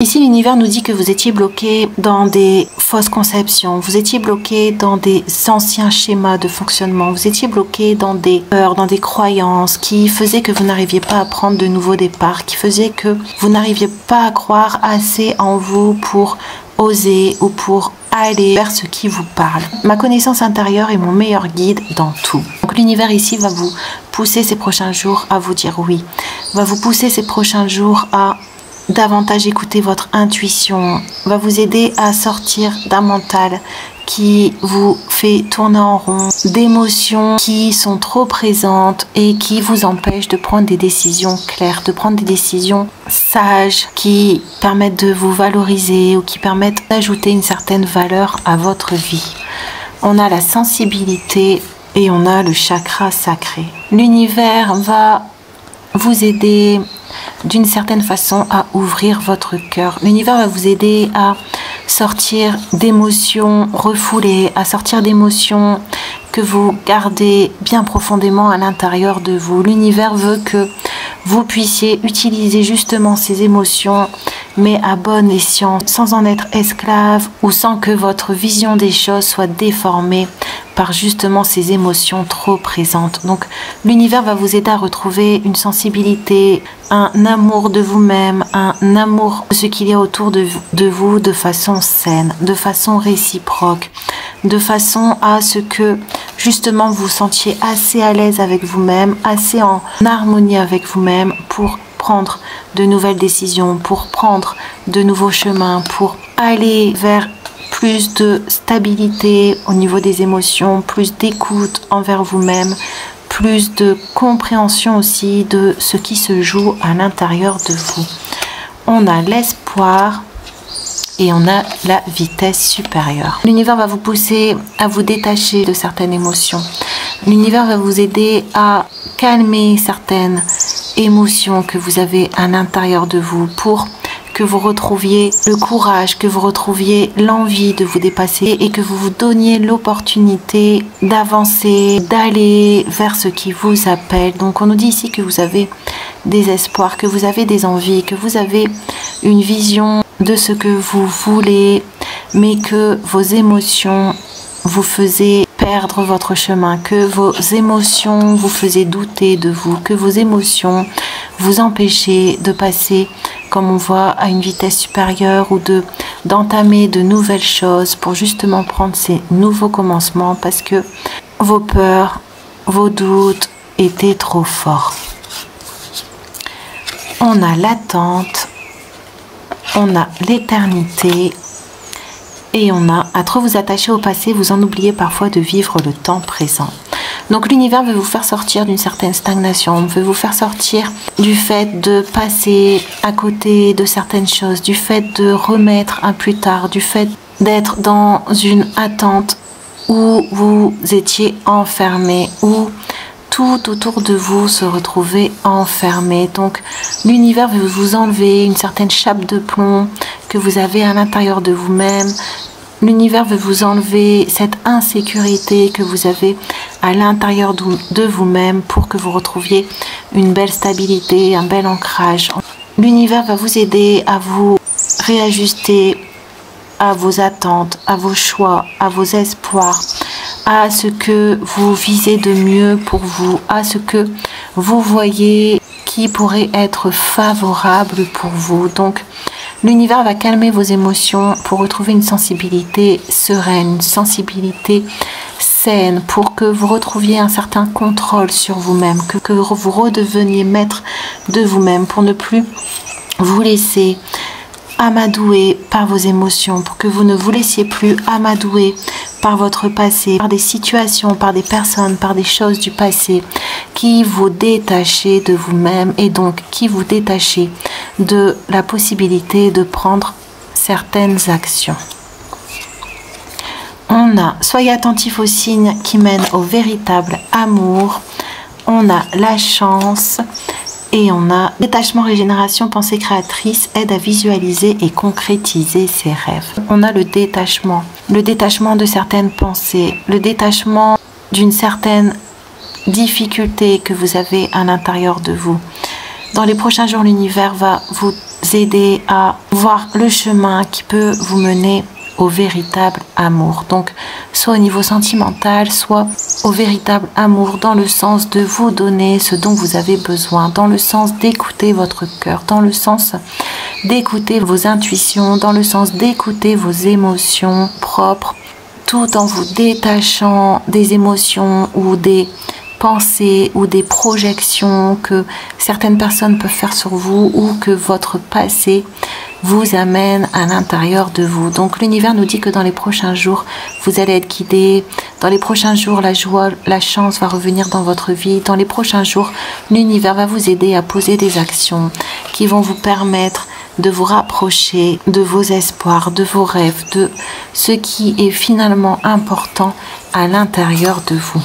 Ici, l'univers nous dit que vous étiez bloqué dans des fausses conceptions, vous étiez bloqué dans des anciens schémas de fonctionnement, vous étiez bloqué dans des peurs, dans des croyances qui faisaient que vous n'arriviez pas à prendre de nouveaux départs, qui faisaient que vous n'arriviez pas à croire assez en vous pour oser ou pour aller vers ce qui vous parle. Ma connaissance intérieure est mon meilleur guide dans tout. Donc l'univers ici va vous pousser ces prochains jours à vous dire oui, va vous pousser ces prochains jours à davantage écouter votre intuition, va vous aider à sortir d'un mental qui vous fait tourner en rond, d'émotions qui sont trop présentes et qui vous empêchent de prendre des décisions claires, de prendre des décisions sages qui permettent de vous valoriser ou qui permettent d'ajouter une certaine valeur à votre vie. On a la sensibilité et on a le chakra sacré. L'univers va vous aider d'une certaine façon à ouvrir votre cœur. L'univers va vous aider à sortir d'émotions refoulées, à sortir d'émotions que vous gardez bien profondément à l'intérieur de vous. L'univers veut que vous puissiez utiliser justement ces émotions, mais à bon escient, sans en être esclave ou sans que votre vision des choses soit déformée par justement ces émotions trop présentes. Donc l'univers va vous aider à retrouver une sensibilité, un amour de vous-même, un amour de ce qu'il y a autour de vous de façon saine, de façon réciproque, de façon à ce que justement vous vous sentiez assez à l'aise avec vous-même, assez en harmonie avec vous-même pour prendre de nouvelles décisions, pour prendre de nouveaux chemins, pour aller vers plus de stabilité au niveau des émotions, plus d'écoute envers vous-même, plus de compréhension aussi de ce qui se joue à l'intérieur de vous. On a l'espoir et on a la vitesse supérieure. L'univers va vous pousser à vous détacher de certaines émotions. L'univers va vous aider à calmer certaines émotions que vous avez à l'intérieur de vous pour que vous retrouviez le courage, que vous retrouviez l'envie de vous dépasser et que vous vous donniez l'opportunité d'avancer, d'aller vers ce qui vous appelle. Donc on nous dit ici que vous avez des espoirs, que vous avez des envies, que vous avez une vision de ce que vous voulez, mais que vos émotions vous faisaient perdre votre chemin, que vos émotions vous faisaient douter de vous, que vos émotions vous empêchaient de passer, comme on voit, à une vitesse supérieure ou d'entamer de nouvelles choses pour justement prendre ces nouveaux commencements parce que vos peurs, vos doutes étaient trop forts. On a l'attente, on a l'éternité et on a à trop vous attacher au passé, vous en oubliez parfois de vivre le temps présent. Donc l'univers veut vous faire sortir d'une certaine stagnation, veut vous faire sortir du fait de passer à côté de certaines choses, du fait de remettre un plus tard, du fait d'être dans une attente où vous étiez enfermé, où tout autour de vous se retrouvait enfermé. Donc l'univers veut vous enlever une certaine chape de plomb que vous avez à l'intérieur de vous-même. L'univers veut vous enlever cette insécurité que vous avez à l'intérieur de vous-même pour que vous retrouviez une belle stabilité, un bel ancrage. L'univers va vous aider à vous réajuster à vos attentes, à vos choix, à vos espoirs, à ce que vous visez de mieux pour vous, à ce que vous voyez qui pourrait être favorable pour vous. Donc, l'univers va calmer vos émotions pour retrouver une sensibilité sereine, une sensibilité saine, pour que vous retrouviez un certain contrôle sur vous-même, que vous redeveniez maître de vous-même, pour ne plus vous laisser amadouer par vos émotions, pour que vous ne vous laissiez plus amadouer par votre passé, par des situations, par des personnes, par des choses du passé qui vous détachaient de vous-même et donc qui vous détachaient de la possibilité de prendre certaines actions. On a soyez attentifs aux signes qui mènent au véritable amour. On a la chance. Et on a détachement, régénération, pensée créatrice, aide à visualiser et concrétiser ses rêves. On a le détachement de certaines pensées, le détachement d'une certaine difficulté que vous avez à l'intérieur de vous. Dans les prochains jours, l'univers va vous aider à voir le chemin qui peut vous mener au véritable amour. Donc, soit au niveau sentimental, soit au véritable amour dans le sens de vous donner ce dont vous avez besoin, dans le sens d'écouter votre cœur, dans le sens d'écouter vos intuitions, dans le sens d'écouter vos émotions propres, tout en vous détachant des émotions ou des pensées ou des projections que certaines personnes peuvent faire sur vous ou que votre passé vous amène à l'intérieur de vous. Donc l'univers nous dit que dans les prochains jours, vous allez être guidé. Dans les prochains jours, la joie, la chance va revenir dans votre vie. Dans les prochains jours, l'univers va vous aider à poser des actions qui vont vous permettre de vous rapprocher de vos espoirs, de vos rêves, de ce qui est finalement important à l'intérieur de vous.